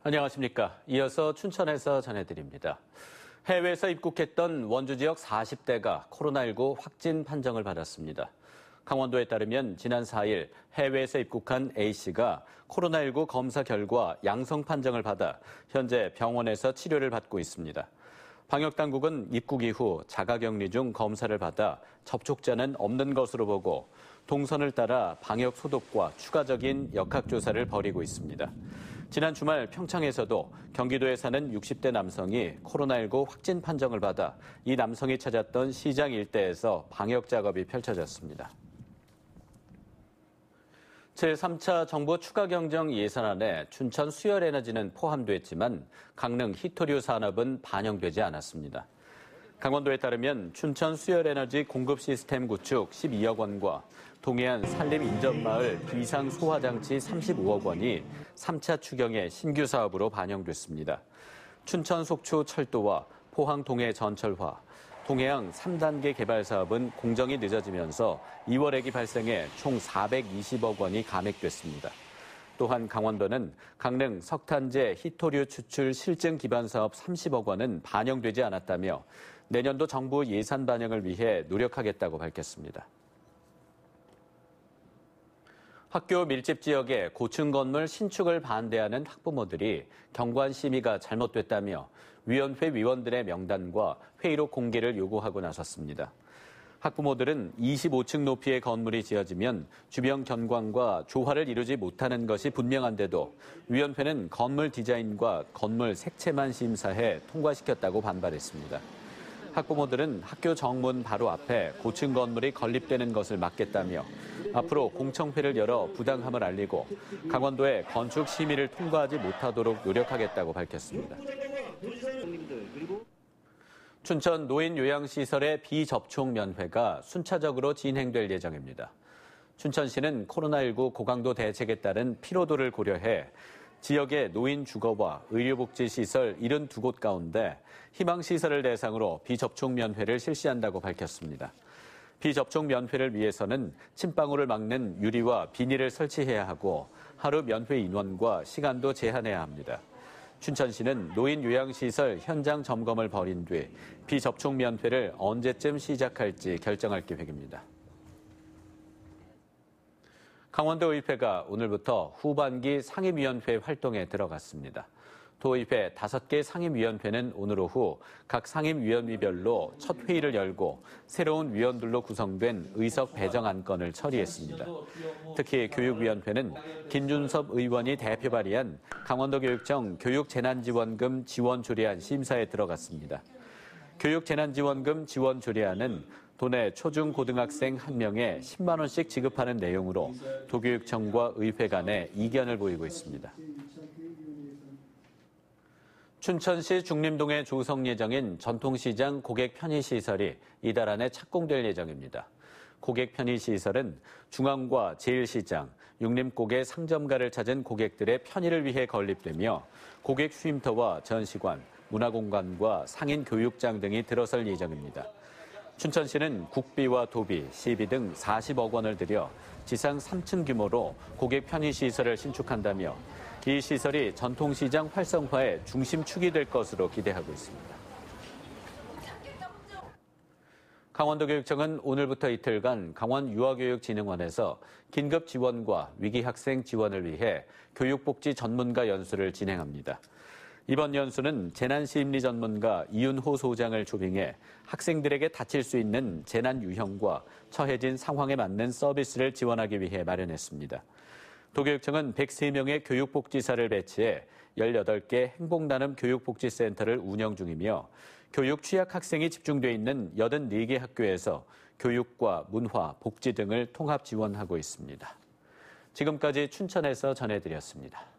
안녕하십니까. 이어서 춘천에서 전해드립니다. 해외에서 입국했던 원주 지역 40대가 코로나19 확진 판정을 받았습니다. 강원도에 따르면 지난 4일 해외에서 입국한 A씨가 코로나19 검사 결과 양성 판정을 받아 현재 병원에서 치료를 받고 있습니다. 방역당국은 입국 이후 자가격리 중 검사를 받아 접촉자는 없는 것으로 보고 동선을 따라 방역 소독과 추가적인 역학조사를 벌이고 있습니다. 지난 주말 평창에서도 경기도에 사는 60대 남성이 코로나19 확진 판정을 받아 이 남성이 찾았던 시장 일대에서 방역 작업이 펼쳐졌습니다. 제3차 정부 추가 경정 예산안에 춘천 수열에너지는 포함됐지만 강릉 히토류 산업은 반영되지 않았습니다. 강원도에 따르면 춘천 수열에너지 공급 시스템 구축 12억 원과 동해안 산림인접마을 비상소화장치 35억 원이 3차 추경의 신규 사업으로 반영됐습니다. 춘천 속초 철도와 포항 동해 전철화, 동해안 3단계 개발 사업은 공정이 늦어지면서 2월액이 발생해 총 420억 원이 감액됐습니다. 또한 강원도는 강릉 석탄재 히토류 추출 실증 기반 사업 30억 원은 반영되지 않았다며 내년도 정부 예산 반영을 위해 노력하겠다고 밝혔습니다. 학교 밀집 지역의 고층 건물 신축을 반대하는 학부모들이 경관 심의가 잘못됐다며 위원회 위원들의 명단과 회의록 공개를 요구하고 나섰습니다. 학부모들은 25층 높이의 건물이 지어지면 주변 경관과 조화를 이루지 못하는 것이 분명한데도 위원회는 건물 디자인과 건물 색채만 심사해 통과시켰다고 반발했습니다. 학부모들은 학교 정문 바로 앞에 고층 건물이 건립되는 것을 막겠다며 앞으로 공청회를 열어 부당함을 알리고 강원도에 건축 심의를 통과하지 못하도록 노력하겠다고 밝혔습니다. 춘천 노인 요양시설의 비접촉 면회가 순차적으로 진행될 예정입니다. 춘천시는 코로나19 고강도 대책에 따른 피로도를 고려해 지역의 노인 주거와 의료복지시설 72곳 가운데 희망시설을 대상으로 비접촉 면회를 실시한다고 밝혔습니다. 비접촉 면회를 위해서는 침방울을 막는 유리와 비닐을 설치해야 하고 하루 면회 인원과 시간도 제한해야 합니다. 춘천시는 노인 요양시설 현장 점검을 벌인 뒤 비접촉 면회를 언제쯤 시작할지 결정할 계획입니다. 강원도의회가 오늘부터 후반기 상임위원회 활동에 들어갔습니다. 도의회 5개 상임위원회는 오늘 오후 각 상임위원회별로 첫 회의를 열고 새로운 위원들로 구성된 의석 배정 안건을 처리했습니다. 특히 교육위원회는 김준섭 의원이 대표 발의한 강원도교육청 교육재난지원금 지원 조례안 심사에 들어갔습니다. 교육재난지원금 지원 조례안은 도내 초중 고등학생 1명에 10만 원씩 지급하는 내용으로 도교육청과 의회 간에 이견을 보이고 있습니다. 춘천시 중림동에 조성 예정인 전통시장 고객 편의시설이 이달 안에 착공될 예정입니다. 고객 편의시설은 중앙과 제1시장, 육림고개 상점가를 찾은 고객들의 편의를 위해 건립되며 고객 쉼터와 전시관, 문화공간과 상인 교육장 등이 들어설 예정입니다. 춘천시는 국비와 도비, 시비 등 40억 원을 들여 지상 3층 규모로 고객 편의시설을 신축한다며 이 시설이 전통시장 활성화의 중심축이 될 것으로 기대하고 있습니다. 강원도교육청은 오늘부터 이틀간 강원유아교육진흥원에서 긴급 지원과 위기학생 지원을 위해 교육복지 전문가 연수를 진행합니다. 이번 연수는 재난심리 전문가 이윤호 소장을 조빙해 학생들에게 닥칠 수 있는 재난 유형과 처해진 상황에 맞는 서비스를 지원하기 위해 마련했습니다. 도교육청은 103명의 교육복지사를 배치해 18개 행복나눔 교육복지센터를 운영 중이며 교육 취약 학생이 집중돼 있는 84개 학교에서 교육과 문화, 복지 등을 통합 지원하고 있습니다. 지금까지 춘천에서 전해드렸습니다.